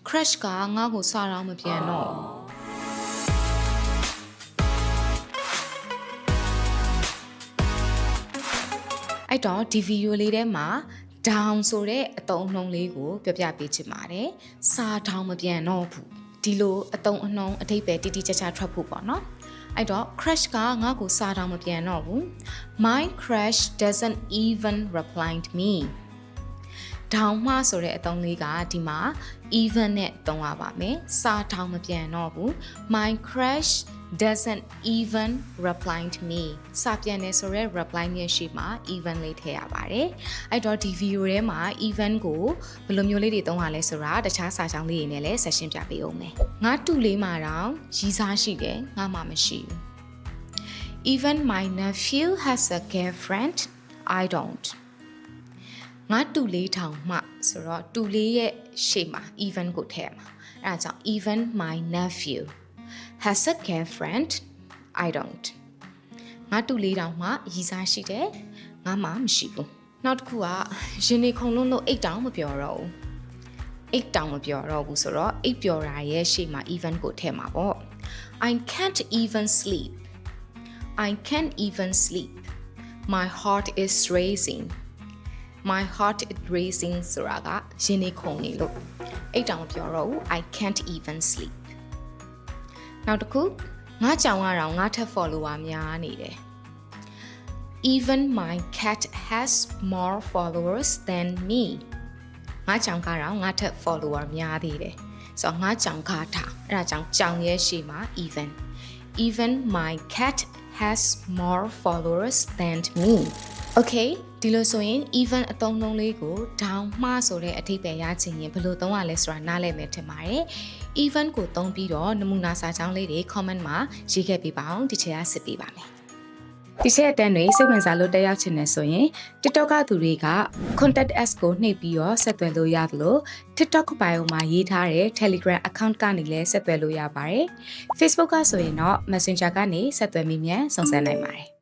crush ကငါ့ကိုစာတော့မပြန်တော့အဲ့တော့ဒီဗီဒီယိုလေးထဲမှာ down ဆိုတဲ့အသုံးအနှုန်းလေးကိုပြပြပေးချင်ပါတယ်စာထောင်မပြန်တော့ဘူးဒီလိုအသုံးအနှုန်းအဓိပ္ပာယ်တိတိကျကျထွက်ဖို့ပေါ့နော်အဲ့တော့ crush ကငါ့ကိုစာထောင်မပြန်တော့ဘူး My crush doesn't even reply to me down မှဆိုတဲ့အသုံးလေးကဒီမှာ even နဲ့သုံးရပါမယ်စာထောင်မပြန်တော့ဘူး My crush doesn't even reply to me စာပြန်နေဆိုရဲ reply မျက်ရှိမှာ even လေးထည့်ရပါတယ်အဲ့တော့ဒီဗီဒီယိုထဲမှာ even ကိုဘယ်လိုမျိုးလေးတွေသုံးရလဲဆိုတာတခြားစာကြောင်းလေးတွေနဲ့လည်း session ပြပေးအောင်မယ်ငါတူလေးမှာတော့ရည်စားရှိတယ်ငါမှမရှိဘူး Even my nephew has a girlfriend I don't ငါတူလေးထောင်မှဆိုတော့တူလေးရဲ့ရှေ့မှာ even ကိုထည့်ရမှာအဲ့ဒါကြောင့် even my nephew has a girlfriend I don't ငါတူလေးတောင်မှရည်စားရှိတယ်ငါမှမရှိဘူးနောက်တစ်ခုကရင်နေခုံလုံးလို့အိတ်တောင်မပြောတော့ဘူးအိတ်တောင်မပြောတော့ဘူးဆိုတော့အိတ်ပြောတာရဲ့ရှေ့မှာ even ကိုထည့်မှာပေါ့ I can't even sleep I can't even sleep my heart is racing my heart is racing ဆိုတာကရင်နေခုန်နေလို့အိတ်တောင်မပြောတော့ဘူး I can't even sleep နောက်တစ်ခုငါကြောင်ကတော့ငါထက် follower များနေတယ် Even my cat has more followers than me ငါကြောင်ကတော့ငါထက် follower များသေးတယ်ဆိုတော့ငါကြောင်ကထားအဲ့ဒါကြောင့်ကြောင်ရဲ့ရှေ့မှာ even my cat has more followers than me Okay ဒီလိုဆိုရင် even အသုံးလုံးလေးကို down မှဆိုတဲ့အဓိပ္ပာယ်ရချင်ရင်ဘယ်လိုသုံးရလဲဆိုတာနားလည်မယ်ထင်ပါတယ် even ကိုသုံးပြီးတော့နမူနာစာကြောင်းလေးတွေ comment မှာရေးခဲ့ပေးပါအောင်ဒီချက်ရစစ်ပေးပါမယ်ဒီချက်အတန်းတွေစိတ်ဝင်စားလို့တက်ရောက်ချင်တယ်ဆိုရင် TikTok ကသူတွေက contact us ကိုနှိပ်ပြီးတော့ဆက်သွယ်လို့ရသလို TikTok bio မှာရေးထားတဲ့ Telegram account ကနေလည်းဆက်သွယ်လို့ရပါတယ် Facebook ကဆိုရင်တော့ Messenger ကနေဆက်သွယ်မိမြန်စုံစမ်းနိုင်ပါတယ်